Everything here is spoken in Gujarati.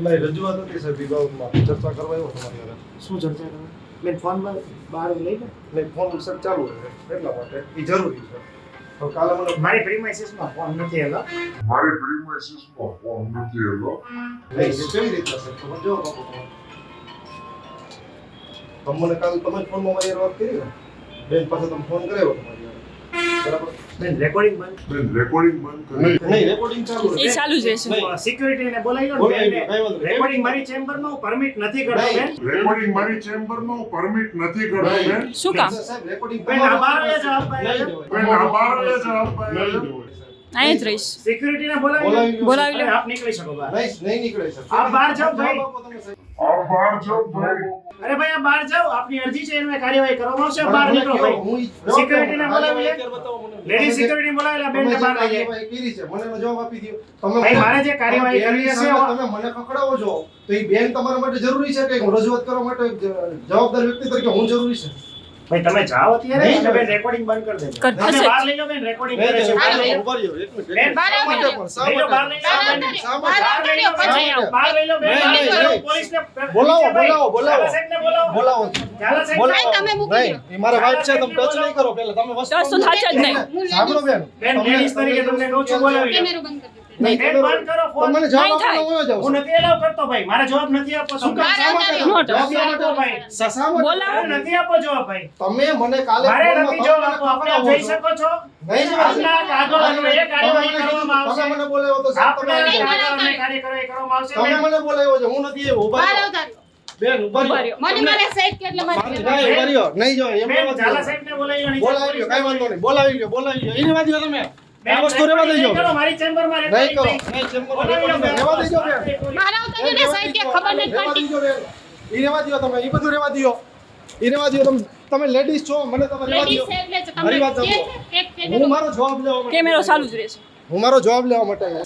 મારી રજૂઆત હતી સાહેબ વિભાગમાં ચર્ચા કરવા આવ્યો તમારી સાથે. શું ચર્ચા કરો બેન ફોન બહાર લઈ લે નહીં ફોન સર ચાલુ છે એટલા માટે એ જરૂરી છે. તો કાલે મને મારી પ્રીમાઇસીસમાં ફોન નથી હેલો નહીં એ કેવી રીતના સર તમે જો બાપુ તમને કાલે તમે જ ફોનમાં મારી હારે વાત કરી ને બેન પાસે તમે ફોન કર્યો તમારી હારે. બરાબર બેન રેકોર્ડિંગ બંધ નહીં રેકોર્ડિંગ ચાલુ એ ચાલુ જ રહેશે. સિક્યુરિટીને બોલાવી લો બોલાવી ને લો, કાંઈ વાંધો નહીં. રેકોર્ડિંગ મારી ચેમ્બરમાં હું પરમિટ નથી કરતો નહીં. બેન રેકોર્ડિંગ મારી ચેમ્બરમાં હું પરમિટ નથી કરતો બેન. શું કામ? સાહેબ રેકોર્ડિંગ બેન આભાર જવાબ નહીં પાડ્યો દેવાય. બેન આભાર જવાબ પાડ્યો. અહીંયા જ રહીશ. સિક્યુરિટીને બોલાવી બોલાવી લો. બોલાવી લો. અરે આપ નીકળી શકો બહાર નહીં નીકળે સર. આપ બહાર જાઓ ભાઈ. જવાબ આપો તમે સાહેબ. આભાર જવાબ ભાઈ. અરે ભાઈ આ બહાર જાઓ આપની અરજી છે એની કાર્યવાહી કરવામાં આવશે બહાર નીકળો ભાઈ હું સિક્યુરિટીને બોલાવી લે બતાવો મને. લેડી સિક્યુરિટી બોલાવી લે બેન તમે ને જે બહાર લઈ જાય કાર્યવાહી કરી છે મને એનો જવાબ આપી દો. તમે ભાઈ મારે જે કાર્યવાહી કરવી હશે તમે મને પકડાવો છો તો એ બેન તમારા માટે જરૂરી છે કે હું રજૂઆત કરવા માટે જવાબદાર વ્યક્તિ તરીકે હું જરૂરી છે. ભાઈ તમે જાઓ અત્યારે નહીં, અને બેન રેકોર્ડિંગ બંધ કરી દેજો કર તમે થશે જ. બહાર લઈ લો બેન રેકોર્ડિંગ કરે છે બહાર લઈ લો ઉભા રહ્યો, એક મિનિટ. બેન, શા માટે પણ? શા લઈ લો બહાર માટે? લઈ લો બેન. શા બહાર માટે? લઈ લો બેન. બહાર લઈ લો બેન. નહીં, બહાર લઈ લો. નહીં. પોલીસને બોલાવો, ભાઈ, બોલાવો, બોલાવો. ઝાલા સાહેબને બોલાવો. બોલાવો. ઝાલા સાહેબ બોલાવો. તમે મૂકી નહીં, એ મારા વાઇફ છે તમે ટચ નહીં કરો પહેલા તમે વસ્તુ ટચ તો થાશે જ નહીં. સાંભળો બેન બેન લેડીઝ તરીકે તમને નો છું બોલાવી લો. કેમેરો બંધ કરી દો નહીં, બેન બંધ કરો ફોન. મને જવાબ નહીં થાય. આપવાનો હોય જાવ હું નથી એલાવ કરતો ભાઈ મારા જવાબ નથી આપો શું કામ? શા માટે? નોટ. જવાબ નથી આપો ભાઈ શા માટે? બોલાવો. મારે નથી આપો જવાબ ભાઈ તમે મને કાલે મારે ફોનમાં નથી તમે જવાબ મને આપો આપણે પકડાવો જઈ છો. શકો છો નહીં જવાબ. આપના કાગળ અન્વયે કાર્યવાહી કરવામાં આવશે તમે મને બોલાવ્યો તો સાહેબ તમે આપના આવી જાઓ. કાગળ અન્વયે કાર્યવાહી કરવામાં આવશે તમે બેન. મને બોલાવ્યો છે હું નથી આવ્યો. ઉભા બહાર રહ્યો. આવતા રહ્યો. બેન ઉભા ઉભા રહ્યો. રહ્યો. મને સાઈડ કે એટલે મારી નહીં, ઉભા રહ્યો. નહીં જો એમ બેન વાત ઝાલા કરો. સાહેબને બોલાવી લો નીચે બોલાવી લ્યો કાંઈ વાંધો નહીં બોલાવી લ્યો એની વાત કરો તમે બેન, આ વસ્તુ રહેવા દેજો નહીં કરો, મારી ચેમ્બરમાં નહીં કરો રહેતા નહીં ચેમ્બર બોલાવી લો બેન. રહેવા દેજો બેન બહાર આવતા રહ્યો ને સાઈડ કે ખબર નથી રહેવા પડતી દેજો બેન ઈ રહેવા દ્યો તમે ઈ બધું રહેવા દ્યો ઈ રહેવા દ્યો તમે લેડીઝ છો મને તમે રહેવા લેડીઝ દ્યો છે એટલે મારી વાત તમને સાંભળો. કે હું મારો જવાબ લેવા માટે કેમેરો ચાલુ જ રહેશે. હું મારો જવાબ લેવા માટે આવ્યો.